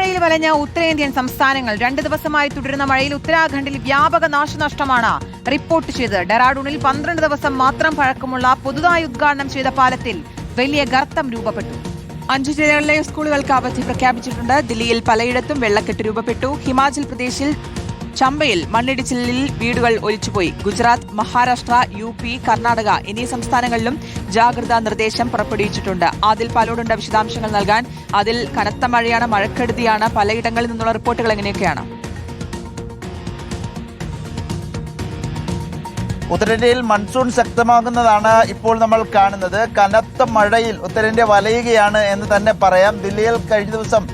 മഴയിൽ വലഞ്ഞ ഉത്തരേന്ത്യൻ സംസ്ഥാനങ്ങൾ 2 ദിവസമായി തുടരുന്ന മഴയിൽ ഉത്തരാഖണ്ഡിൽ വ്യാപക നാശനഷ്ടമാണ് റിപ്പോർട്ട് ചെയ്തത്. ഡെറാഡൂണിൽ 12 ദിവസം മാത്രം പഴക്കമുള്ള പുതുതായി ഉദ്ഘാടനം ചെയ്ത പാലത്തിൽ വലിയ ഗർത്തം രൂപപ്പെട്ടു. 5 ജില്ലകളിലെ സ്കൂളുകൾക്ക് അവധി പ്രഖ്യാപിച്ചിട്ടുണ്ട്. ദില്ലിയിൽ പലയിടത്തും വെള്ളക്കെട്ട് രൂപപ്പെട്ടു. ഹിമാചൽ പ്രദേശിൽ ചമ്പയിൽ മണ്ണിടിച്ചിലിൽ വീടുകൾ ഒലിച്ചുപോയി. ഗുജറാത്ത്, മഹാരാഷ്ട്ര, UP, കർണാടക എന്നീ സംസ്ഥാനങ്ങളിലും ജാഗ്രതാ നിർദ്ദേശം പുറപ്പെടുവിച്ചിട്ടുണ്ട്. ആദിൽ പാലോടുണ്ട് വിശദാംശങ്ങൾ നൽകാൻ. അതിൽ കനത്ത മഴയാണ്, മഴക്കെടുതിയാണ്. പലയിടങ്ങളിൽ നിന്നുള്ള റിപ്പോർട്ടുകൾ എങ്ങനെയൊക്കെയാണ്? ഉത്തരേന്ത്യയിൽ മൺസൂൺ ശക്തമാകുന്നതാണ് ഇപ്പോൾ നമ്മൾ കാണുന്നത്. കനത്ത മഴയിൽ ഉത്തരേന്ത്യ വലയുകയാണ് എന്ന് തന്നെ പറയാം. ദില്ലിയിൽ കഴിഞ്ഞ ദിവസം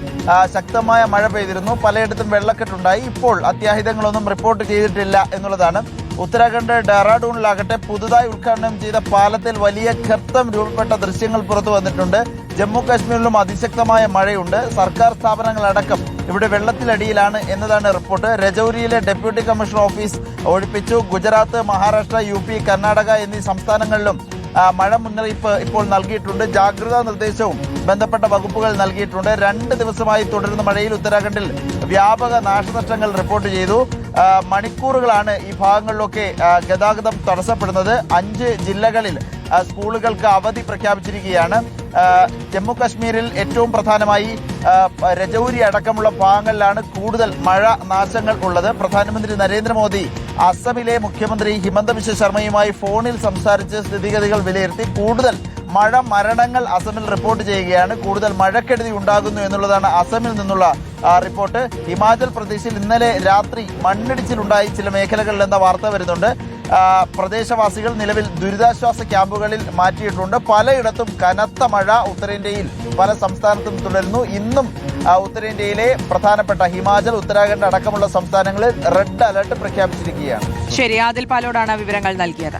ശക്തമായ മഴ പെയ്തിരുന്നു. പലയിടത്തും വെള്ളക്കെട്ടുണ്ടായി. ഇപ്പോൾ അത്യാഹിതങ്ങളൊന്നും റിപ്പോർട്ട് ചെയ്തിട്ടില്ല എന്നുള്ളതാണ്. ഉത്തരാഖണ്ഡ് ഡെറാഡൂണിലാകട്ടെ പുതുതായി ഉദ്ഘാടനം ചെയ്ത പാലത്തിൽ വലിയ ഗർത്തം രൂപപ്പെട്ട ദൃശ്യങ്ങൾ പുറത്തു വന്നിട്ടുണ്ട്. ജമ്മു കാശ്മീരിലും അതിശക്തമായ മഴയുണ്ട്. സർക്കാർ സ്ഥാപനങ്ങളടക്കം ഇവിടെ വെള്ളത്തിലടിയിലാണ് എന്നതാണ് റിപ്പോർട്ട്. രജൌരിയിലെ ഡെപ്യൂട്ടി കമ്മീഷണർ ഓഫീസ് ഒഴിപ്പിച്ചു. ഗുജറാത്ത്, മഹാരാഷ്ട്ര, UP, കർണാടക എന്നീ സംസ്ഥാനങ്ങളിലും മഴ മുന്നറിയിപ്പ് ഇപ്പോൾ നൽകിയിട്ടുണ്ട്. ജാഗ്രതാ നിർദ്ദേശവും ബന്ധപ്പെട്ട വകുപ്പുകൾ നൽകിയിട്ടുണ്ട്. 2 ദിവസമായി തുടരുന്ന മഴയിൽ ഉത്തരാഖണ്ഡിൽ വ്യാപക നാശനഷ്ടങ്ങൾ റിപ്പോർട്ട് ചെയ്തു. മണിക്കൂറുകളാണ് ഈ ഭാഗങ്ങളിലൊക്കെ ഗതാഗതം തടസ്സപ്പെടുന്നത്. 5 ജില്ലകളിൽ സ്കൂളുകൾക്ക് അവധി പ്രഖ്യാപിച്ചിരിക്കുകയാണ്. ജമ്മു കാശ്മീരിൽ ഏറ്റവും പ്രധാനമായി രജൌരി അടക്കമുള്ള ഭാഗങ്ങളിലാണ് കൂടുതൽ മഴ നാശങ്ങൾ ഉള്ളത്. പ്രധാനമന്ത്രി നരേന്ദ്രമോദി അസമിലെ മുഖ്യമന്ത്രി ഹിമന്ത ബിശ്വ ശർമ്മയുമായി ഫോണിൽ സംസാരിച്ച് സ്ഥിതിഗതികൾ വിലയിരുത്തി. കൂടുതൽ മഴ മരണങ്ങൾ അസമിൽ റിപ്പോർട്ട് ചെയ്യുകയാണ്. കൂടുതൽ മഴക്കെടുതി ഉണ്ടാകുന്നു എന്നുള്ളതാണ് അസമിൽ നിന്നുള്ള റിപ്പോർട്ട്. ഹിമാചൽ പ്രദേശിൽ ഇന്നലെ രാത്രി മണ്ണിടിച്ചിലുണ്ടായി ചില മേഖലകളിൽ എന്ന വാർത്ത വരുന്നുണ്ട്. പ്രദേശവാസികൾ നിലവിൽ ദുരിതാശ്വാസ ക്യാമ്പുകളിൽ മാറ്റിയിട്ടുണ്ട്. പലയിടത്തും കനത്ത മഴ ഉത്തരേന്ത്യയിൽ പല സംസ്ഥാനത്തും തുടരുന്നു. ഇന്നും ഉത്തരേന്ത്യയിലെ പ്രധാനപ്പെട്ട ഹിമാചൽ, ഉത്തരാഖണ്ഡ് അടക്കമുള്ള സംസ്ഥാനങ്ങളിൽ റെഡ് അലർട്ട് പ്രഖ്യാപിച്ചിരിക്കുകയാണ്. ശരി, ആദിൽ പാലോടാണ് വിവരങ്ങൾ നൽകിയത്.